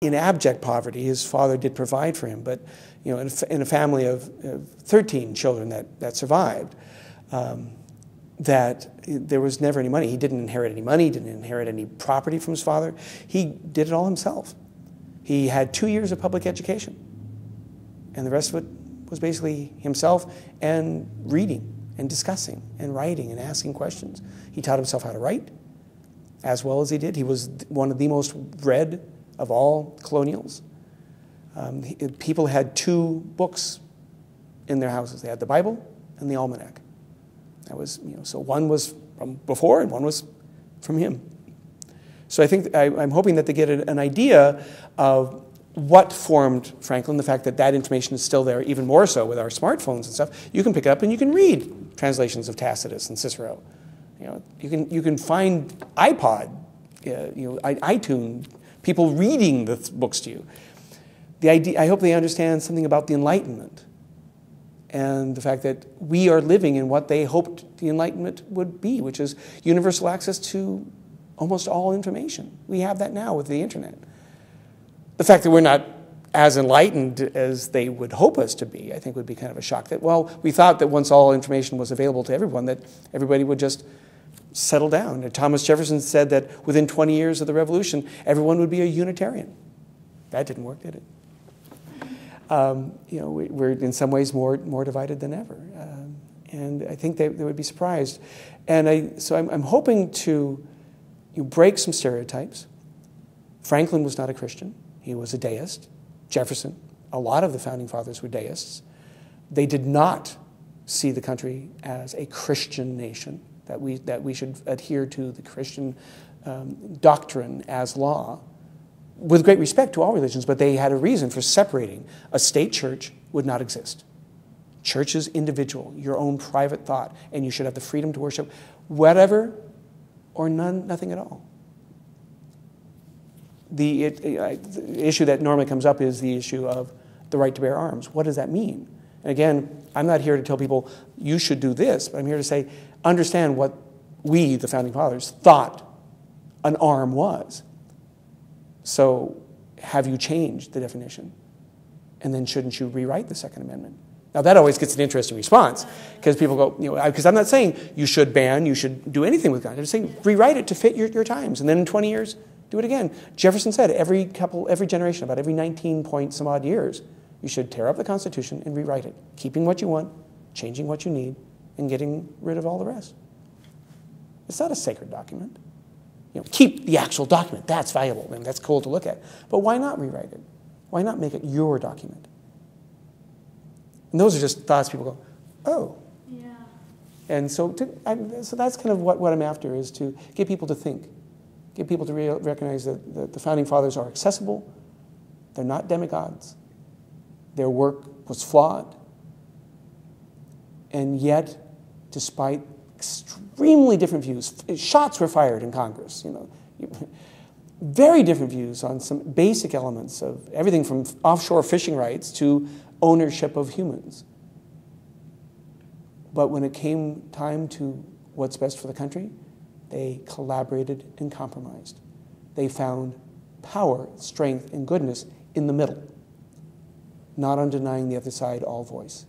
in abject poverty. His father did provide for him, but in a family of 13 children that survived, that there was never any money. He didn't inherit any money, didn't inherit any property from his father. He did it all himself. He had 2 years of public education, and the rest of it was basically himself and reading and discussing and writing and asking questions. He taught himself how to write as well as he did. He was one of the most read of all colonials. People had 2 books in their houses. They had the Bible and the Almanac. That was, so one was from before and one was from him. So I think I'm hoping that they get an idea of what formed Franklin, the fact that that information is still there, even more so with our smartphones and stuff. You can pick it up and you can read translations of Tacitus and Cicero. You can find iPod, iTunes, people reading the books to you. The idea, I hope they understand something about the Enlightenment and the fact that we are living in what they hoped the Enlightenment would be, which is universal access to almost all information. We have that now with the internet. The fact that we're not as enlightened as they would hope us to be, I think would be kind of a shock. That, well, we thought that once all information was available to everyone, that everybody would just settle down. And Thomas Jefferson said that within 20 years of the Revolution, everyone would be a Unitarian. That didn't work, did it? We're in some ways more divided than ever. And I think they would be surprised. And so I'm hoping to break some stereotypes. Franklin was not a Christian. He was a deist. Jefferson, a lot of the founding fathers were deists. They did not see the country as a Christian nation, that we should adhere to the Christian doctrine as law, with great respect to all religions, but they had a reason for separating. A state church would not exist. Church is individual, your own private thought, and you should have the freedom to worship whatever or nothing at all. The issue that normally comes up is the issue of the right to bear arms. What does that mean? And again, I'm not here to tell people you should do this, but I'm here to say, understand what we, the Founding Fathers, thought an arm was. So have you changed the definition? And then shouldn't you rewrite the Second Amendment? Now that always gets an interesting response, because people go, because I'm not saying you should ban, you should do anything with guns. I'm just saying rewrite it to fit your times, and then in 20 years, do it again. Jefferson said every generation, about every 19 point some odd years, you should tear up the Constitution and rewrite it, keeping what you want, changing what you need, and getting rid of all the rest. It's not a sacred document. Keep the actual document. That's valuable, and that's cool to look at. But why not rewrite it? Why not make it your document? And those are just thoughts people go, oh. Yeah. And so that's kind of what I'm after, is to get people to think. Get people to recognize that the Founding Fathers are accessible. They're not demigods. Their work was flawed. And yet, despite extremely different views, shots were fired in Congress, very different views on some basic elements of everything from offshore fishing rights to ownership of humans. But when it came time to what's best for the country, they collaborated and compromised. They found power, strength, and goodness in the middle, not on denying the other side all voice.